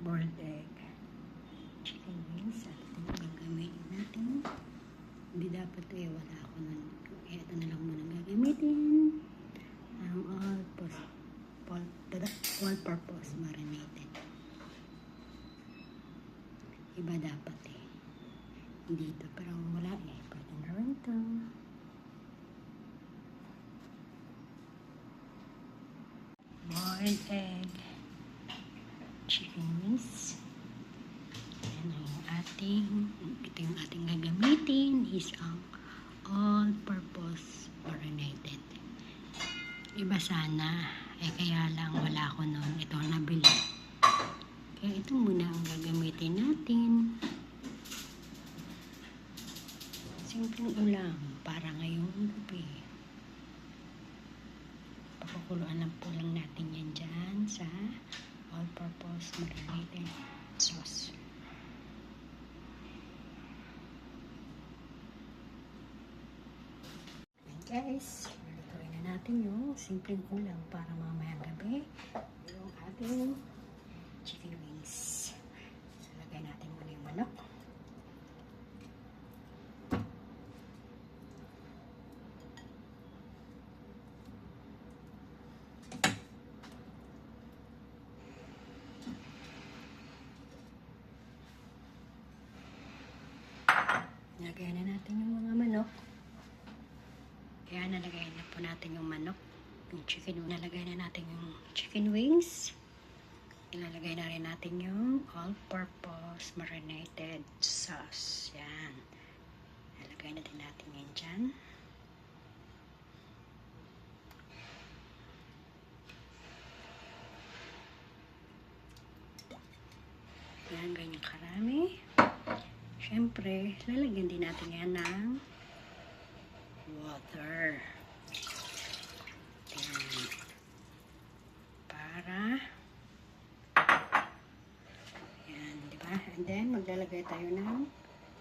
boiled egg, chicken wings, at ito yung gagamitin natin. Hindi dapat wala ako nun. Ito na lang muna gagamitin. Ang all-purpose marinated. Iba dapat Hindi ito, pero wala Pwede na rin ito. Boiled egg, chicken wings. Ito yung ating gagamitin is ang all-purpose marinated. Iba sana, kaya lang wala ko noon. Ito nabili. Kaya ito muna ang gagamitin natin. Simpleng ulam para ngayong gabi. Pakukuluan lang po lang natin yan dyan sa all-purpose marinated sauce. Guys, lutuin na natin yung simpleng ulam para mamayang gabi. Yung ating chicken wings. Lagay natin muna yung manok. Lagay na natin yung mga manok. Kaya nalagay na po natin yung manok, yung chicken. Nalagay na natin yung chicken wings. Ilalagay na rin natin yung all-purpose marinated sauce. Yan. Nalagay na din natin yan dyan. Yan, ganyan karami. Siyempre, lalagyan din natin yan ng water. Ayan. Para ayan, diba? And then, maglalagay tayo ng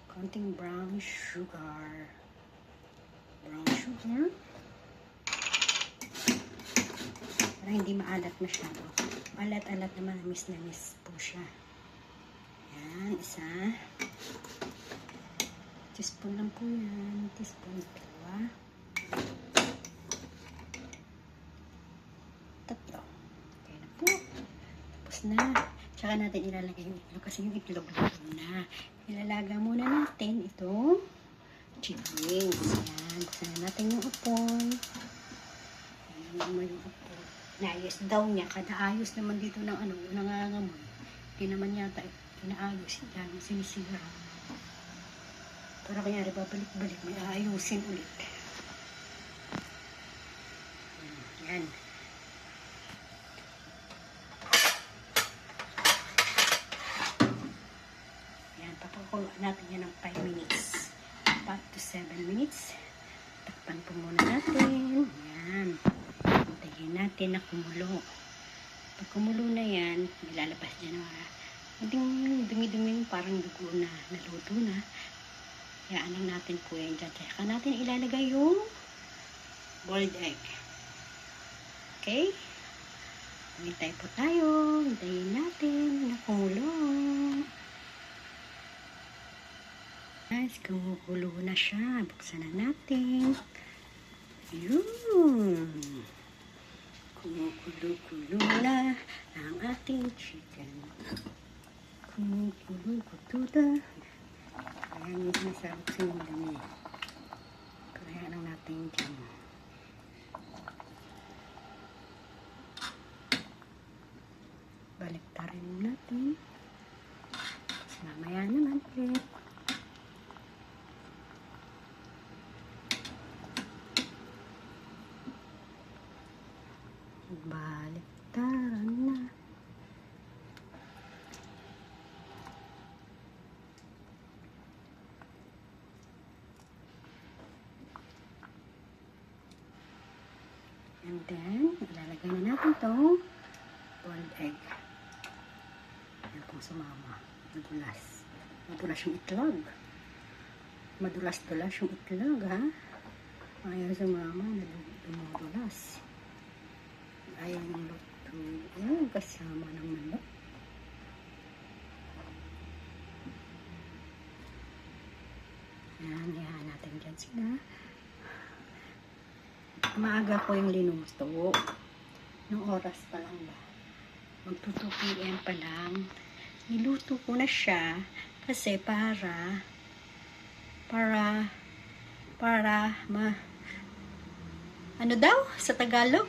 konting brown sugar. Brown sugar. Para hindi maalat masyado. Alat-alat naman, na miss po siya. Ayan, isa. Teaspoon lang po yan. Teaspoon, dalawa. Tatlo. Okay na po. Tapos na. Tsaka natin ilalagay yung itlog kasi yung itlog luto na. Ilalaga muna natin itong chicken wings. Yan. Buksan na natin yung apoy. Ayan mo yung apoy. Naayos daw niya. Kada ayos naman dito ng nangangamoy. Hindi naman yata inaayos. Yan. Sinisigaw. Para kanyari babalik-balik, may aayusin ulit. Yan. Yan, papakuluan natin yan ng 5 minutes. 5 to 7 minutes. Takpan po muna natin. Yan. Hintayin natin na kumulo. Pag kumulo na yan, ilalabas dyan ng dumi-dumi parang dugo na, naluto na. Hayaan lang natin po yan dyan. Saka natin ilalagay yung boiled egg. Okay? Hintay po tayo. Hintayin natin na kumulo. Guys, kumukulo na siya. Buksan na natin. Yun. Kumukulo-kulo na ang ating chicken. Kumukulo-kulo na. Ayan yung masarap sa yung dami. Kaya lang natin dyan. Balik ta rin natin. Tapos mamaya naman ulit. Balik ta rin na. And then, ilalagay na natin itong boiled egg. Yan pong sumama. Madulas. Madulas yung itlog. Madulas-dulas yung itlog, ha? Ayaw sumama, dumudulas. Ayaw yung luto. Ayaw kasama ng manok. Maaga ko yung linuto. Nung oras pa lang ba? Magto 2 p.m. pa lang. Niluto ko na siya kasi ano daw sa Tagalog?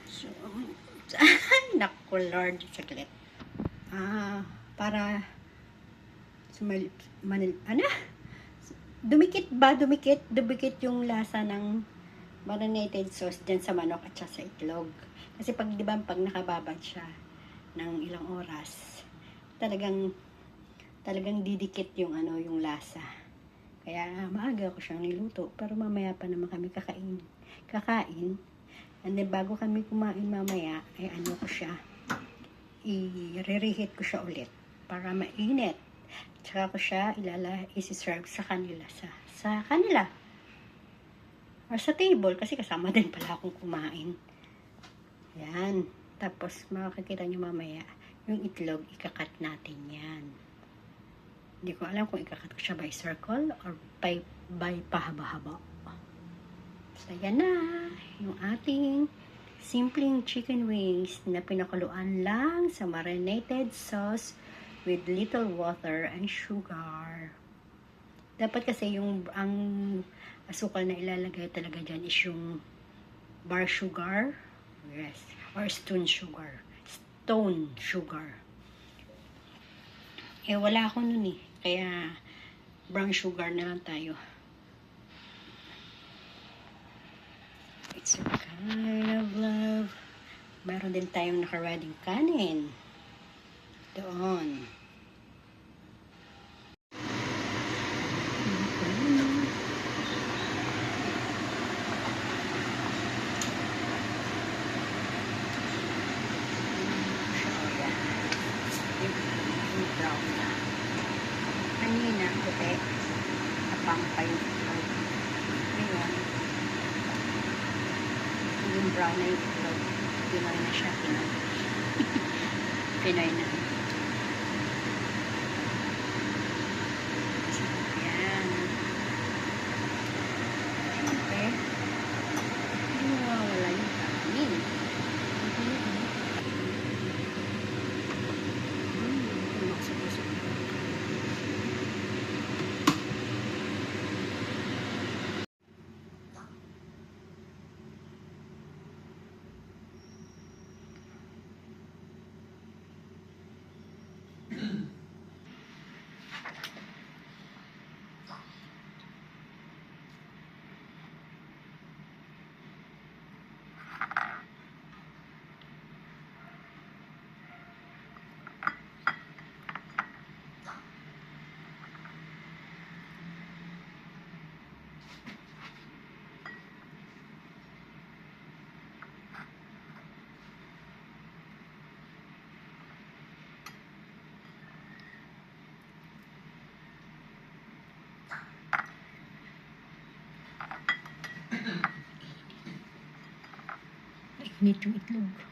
So, ay, naku Lord, saglit. Para ano? Dumikit yung lasa ng marinated sauce dyan sa manok at sa itlog. Kasi pag, di ba, pag nakababad siya ng ilang oras, talagang didikit yung yung lasa. Kaya maaga ko siyang niluto, pero mamaya pa naman kami kakain. And then bago kami kumain mamaya, ay ko siya, i-reheat ko siya ulit para mainit. Tsaka ko siya isi-serve sa kanila, sa kanila. Or sa table, kasi kasama din pala akong kumain. Yan. Tapos, makakita nyo mamaya, yung itlog, ikakat natin yan. Hindi ko alam kung ikakat ko siya by circle or by pahaba-haba. So, yan na. Yung ating simpleng chicken wings na pinakuluan lang sa marinated sauce with little water and sugar. Dapat kasi ang asukal na ilalagay talaga dyan is yung bar sugar. Yes. Or stone sugar. Stone sugar. Wala ako nun eh. Kaya brown sugar na lang tayo. It's a kind of love. Meron din tayong nakarading kanin. Doon. Brown na. Kanina, puti. Napang pa yung itlog. Ngayon, yung brown na yung itlog. Pinoy na siya. Pinoy na. Yan. Siyempre, hindi mawawala yung kanin. Mainit yung itlog.